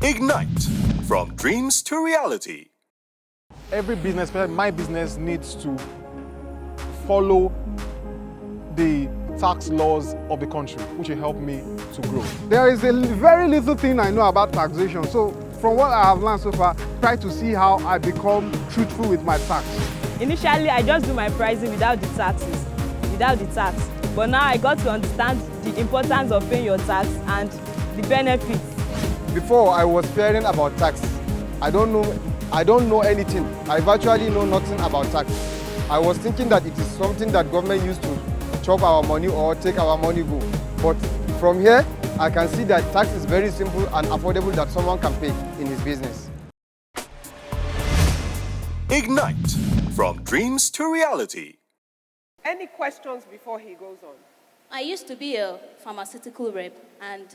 Ignite, from dreams to reality. Every business, especially my business, needs to follow the tax laws of the country, which will help me to grow. There is a very little thing I know about taxation. So from what I have learned so far, try to see how I become truthful with my tax. Initially, I just do my pricing without the tax. But now I got to understand the importance of paying your tax and the benefits. Before, I was fearing about tax. I don't know anything. I virtually know nothing about tax. I was thinking that it is something that government used to chop our money or take our money go. But from here, I can see that tax is very simple and affordable that someone can pay in his business. Ignite, from dreams to reality. Any questions before he goes on? I used to be a pharmaceutical rep, and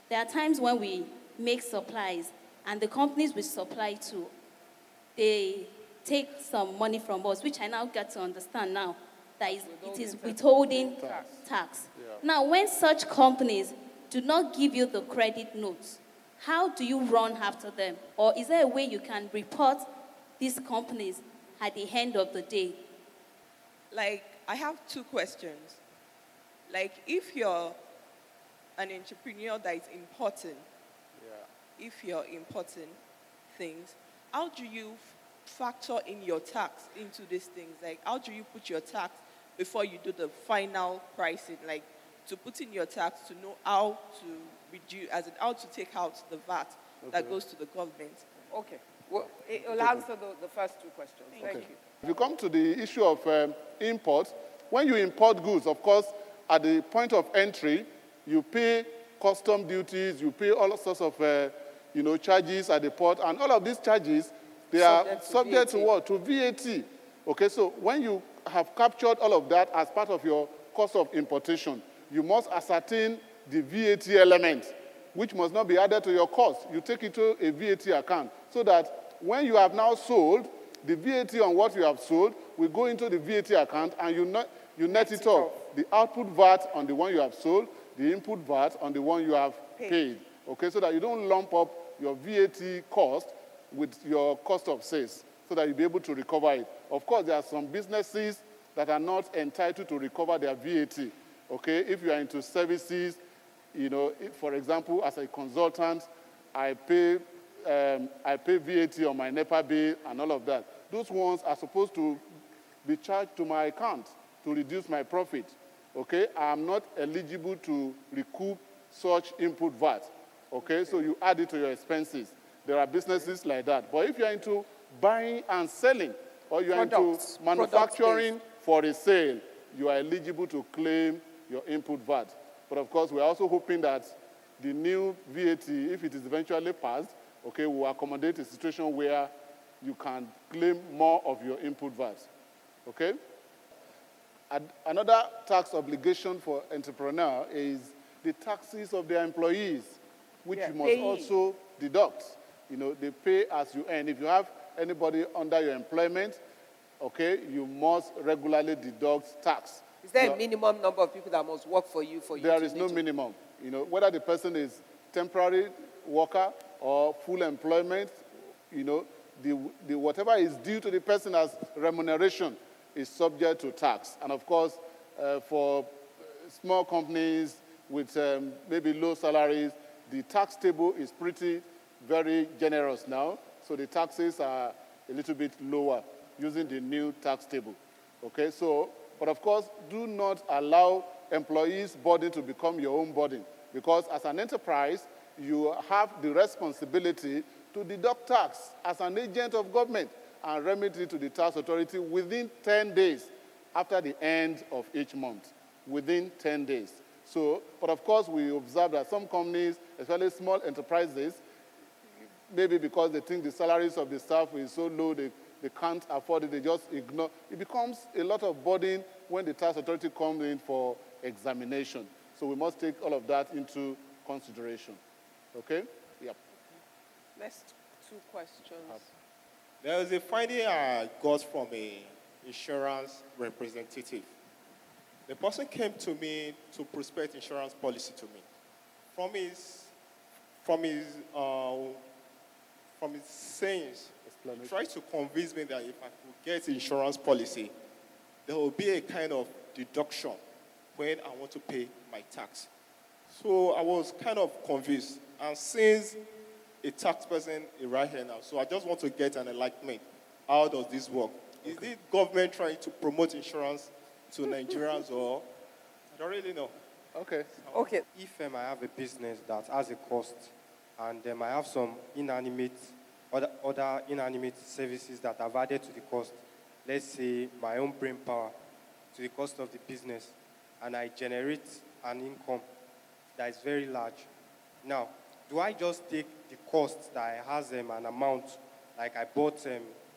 there are times when we make supplies, and the companies we supply to, they take some money from us, which I now get to understand now, that it is withholding tax. Yeah. Now, when such companies do not give you the credit notes, how do you run after them? Or is there a way you can report these companies at the end of the day? Like, I have two questions. Like, if you're an entrepreneur that is importing, if you're importing things, how do you factor in your tax into these things? Like, how do you put your tax before you do the final pricing? Like, to put in your tax to know how to reduce, as in how to take out the VAT that goes to the government. Okay. Well, it'll answer the first two questions. Thank you. If you come to the issue of import, when you import goods, of course, at the point of entry, you pay custom duties, you pay all sorts of charges at the port, and all of these charges, they are subject to what? To VAT. Okay, so when you have captured all of that as part of your cost of importation, you must ascertain the VAT element, which must not be added to your cost. You take it to a VAT account, so that when you have now sold, the VAT on what you have sold will go into the VAT account, and you net it off. The output VAT on the one you have sold, the input VAT on the one you have paid. Okay, so that you don't lump up your VAT cost with your cost of sales, so that you'll be able to recover it. Of course, there are some businesses that are not entitled to recover their VAT. Okay, if you are into services, for example, as a consultant, I pay VAT on my NEPA bill and all of that. Those ones are supposed to be charged to my account to reduce my profit. Okay, I am not eligible to recoup such input VAT. Okay, so you add it to your expenses. There are businesses like that. But if you're into buying and selling, or you're into manufacturing for a sale, you are eligible to claim your input VAT. But of course, we're also hoping that the new VAT, if it is eventually passed, okay, will accommodate a situation where you can claim more of your input VAT. Okay? Another tax obligation for entrepreneur is the taxes of their employees, which you must also deduct. They pay as you earn. If you have anybody under your employment, okay, you must regularly deduct tax. Is there a minimum number of people that must work for you There is no minimum. Whether the person is temporary worker or full employment, the whatever is due to the person as remuneration is subject to tax. And of course, for small companies with maybe low salaries, the tax table is very generous now. So the taxes are a little bit lower using the new tax table. Okay, but of course, do not allow employees' burden to become your own burden, because as an enterprise, you have the responsibility to deduct tax as an agent of government and remit it to the tax authority within 10 days after the end of each month, within 10 days. But of course, we observe that some companies, especially small enterprises, maybe because they think the salaries of the staff is so low, they can't afford it, they just ignore. It becomes a lot of burden when the tax authority comes in for examination. So we must take all of that into consideration. Okay? Yep. Next two questions. There was a finding I got from an insurance representative. The person came to me to prospect insurance policy to me. From his from his sayings, he tried to convince me that if I could get insurance policy, there will be a kind of deduction when I want to pay my tax. So I was kind of confused. And since a tax person is right here now, so I just want to get an enlightenment. How does this work? Is the government trying to promote insurance to Nigerians, or I don't really know. Okay. Okay. If I have a business that has a cost, and I have some other inanimate services that I've added to the cost, let's say my own brain power to the cost of the business, and I generate an income that is very large. Now, do I just take the cost that has an amount, like I bought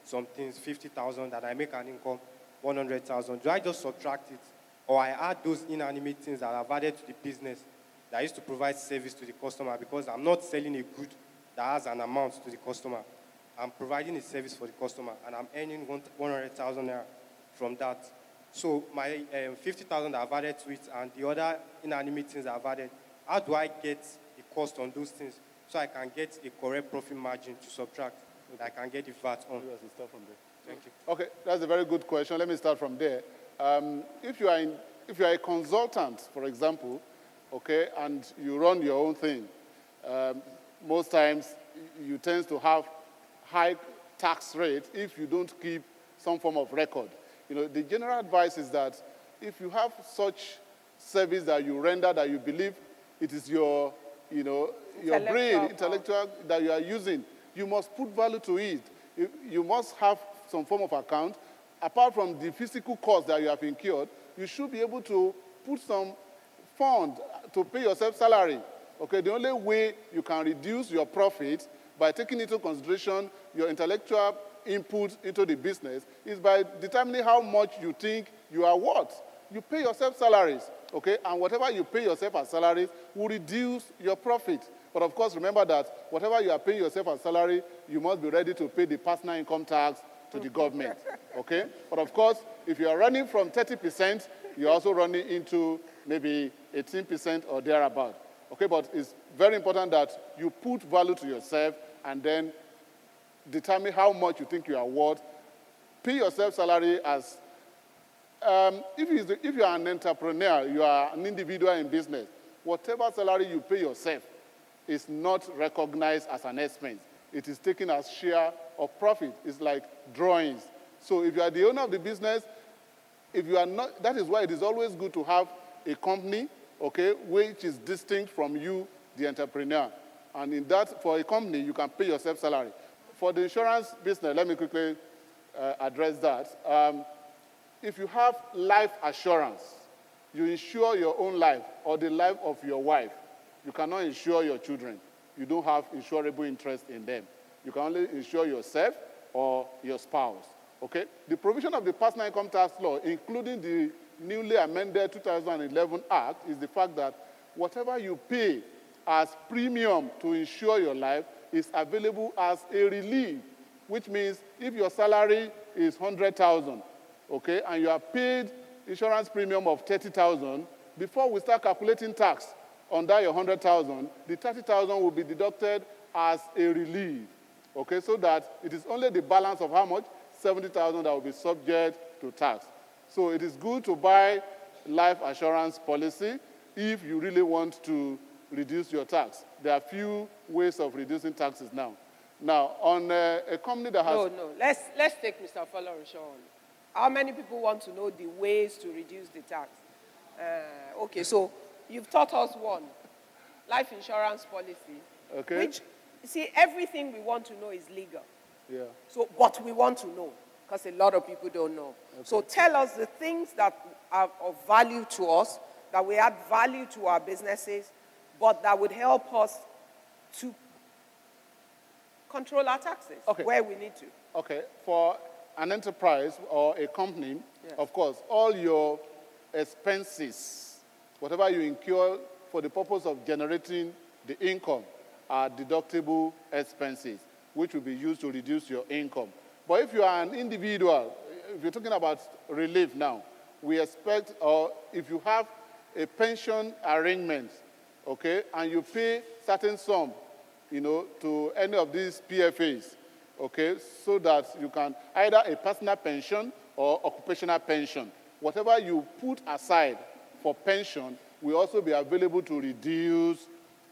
some things, 50,000, that I make an income, 100,000, do I just subtract it? Or I add those inanimate things that I've added to the business that used to provide service to the customer, because I'm not selling a good that has an amount to the customer. I'm providing a service for the customer, and I'm earning 100,000 naira from that. So my 50,000 that I've added to it and the other inanimate things I've added, how do I get the cost on those things so I can get a correct profit margin to subtract, and I can get the VAT on? Start from there. Thank you. Okay, that's a very good question. Let me start from there. If you are a consultant, for example, okay, and you run your own thing, most times you tend to have high tax rate if you don't keep some form of record. You know, the general advice is that if you have such service that you render that you believe it is your brain, intellectual that you are using, you must put value to it. You must have some form of account. Apart from the physical cost that you have incurred, you should be able to put some fund to pay yourself salary. Okay, the only way you can reduce your profit by taking into consideration your intellectual input into the business is by determining how much you think you are worth. You pay yourself salaries, okay, and whatever you pay yourself as salaries will reduce your profit. But of course, remember that whatever you are paying yourself as salary, you must be ready to pay the personal income tax to the government, okay? But of course, if you are running from 30%, you're also running into maybe 18% or thereabout, okay? But it's very important that you put value to yourself and then determine how much you think you are worth. Pay yourself salary as, if you are an entrepreneur, you are an individual in business, whatever salary you pay yourself is not recognized as an expense. It is taken as share of profit. It's like drawings. So if you are the owner of the business, if you are not, that is why it is always good to have a company, okay, which is distinct from you, the entrepreneur. And in that, for a company, you can pay yourself salary. For the insurance business, let me quickly address that. If you have life assurance, you insure your own life or the life of your wife. You cannot insure your children. You don't have insurable interest in them. You can only insure yourself or your spouse, okay? The provision of the Personal Income Tax Law, including the newly amended 2011 Act, is the fact that whatever you pay as premium to insure your life is available as a relief, which means if your salary is 100,000, okay, and you are paid insurance premium of 30,000, before we start calculating tax on that your 100,000, the 30,000 will be deducted as a relief, okay, so that it is only the balance of how much? 70,000 that will be subject to tax. So it is good to buy life assurance policy if you really want to reduce your tax. There are few ways of reducing taxes now. Now, on a company that has... No. Let's take Mr. Folorunsho on. How many people want to know the ways to reduce the tax? Okay, so you've taught us one, life insurance policy. Okay. Which, see, everything we want to know is legal. Yeah. So, but we want to know, because a lot of people don't know. Okay. So tell us the things that are of value to us, that we add value to our businesses, but that would help us to control our taxes where we need to. Okay, for an enterprise or a company, yes, of course, all your expenses, whatever you incur for the purpose of generating the income, are deductible expenses, which will be used to reduce your income. But if you are an individual, if you're talking about relief now, we expect, or if you have a pension arrangement, okay, and you pay certain sum to any of these PFAs, okay, so that you can either a personal pension or occupational pension. Whatever you put aside for pension will also be available to reduce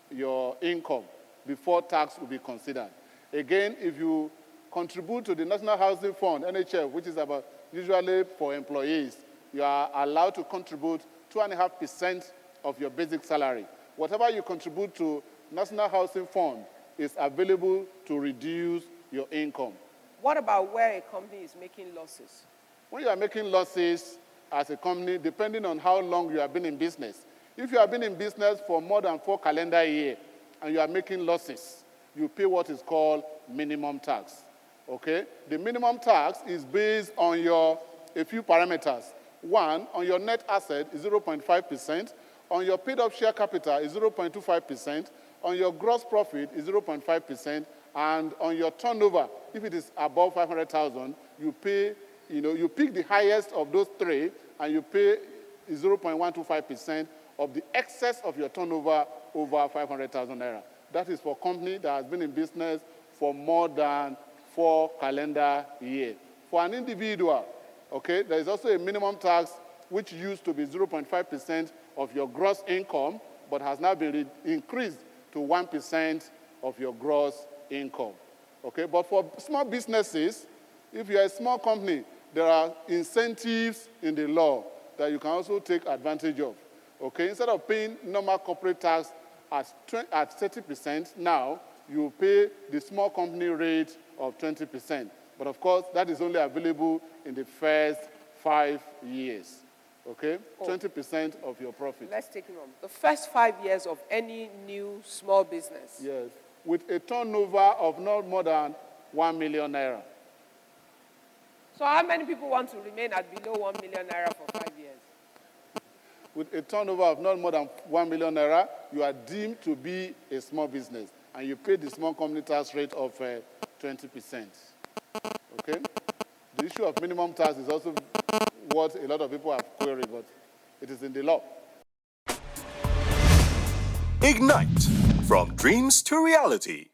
your income before tax will be considered. Again, if you contribute to the National Housing Fund, NHF, which is about usually for employees, you are allowed to contribute 2.5% of your basic salary. Whatever you contribute to National Housing Fund is available to reduce your income. What about where a company is making losses? When you are making losses as a company, depending on how long you have been in business, if you have been in business for more than 4 calendar years and you are making losses, you pay what is called minimum tax. Okay? The minimum tax is based on a few parameters. One, on your net asset is 0.5%. On your paid-up share capital is 0.25%. On your gross profit is 0.5%. And on your turnover, if it is above 500,000, you pay, you pick the highest of those three, and you pay 0.125% of the excess of your turnover over 500,000 naira. That is for a company that has been in business for more than 4 calendar years. For an individual, okay, there is also a minimum tax which used to be 0.5% of your gross income, but has now been increased to 1% of your gross income. Okay, but for small businesses, if you're a small company, there are incentives in the law that you can also take advantage of. Okay, instead of paying normal corporate tax at 30%, now you pay the small company rate of 20%. But of course, that is only available in the first 5 years. Okay, 20% of your profit. Let's take it on. The first 5 years of any new small business. Yes, with a turnover of not more than 1 million naira. So how many people want to remain at below 1 million naira for 5 years? With a turnover of not more than 1 million naira, you are deemed to be a small business, and you pay the small company tax rate of 20%. Okay? The issue of minimum tax is also what a lot of people have queried, but it is in the law. Ignite, from dreams to reality.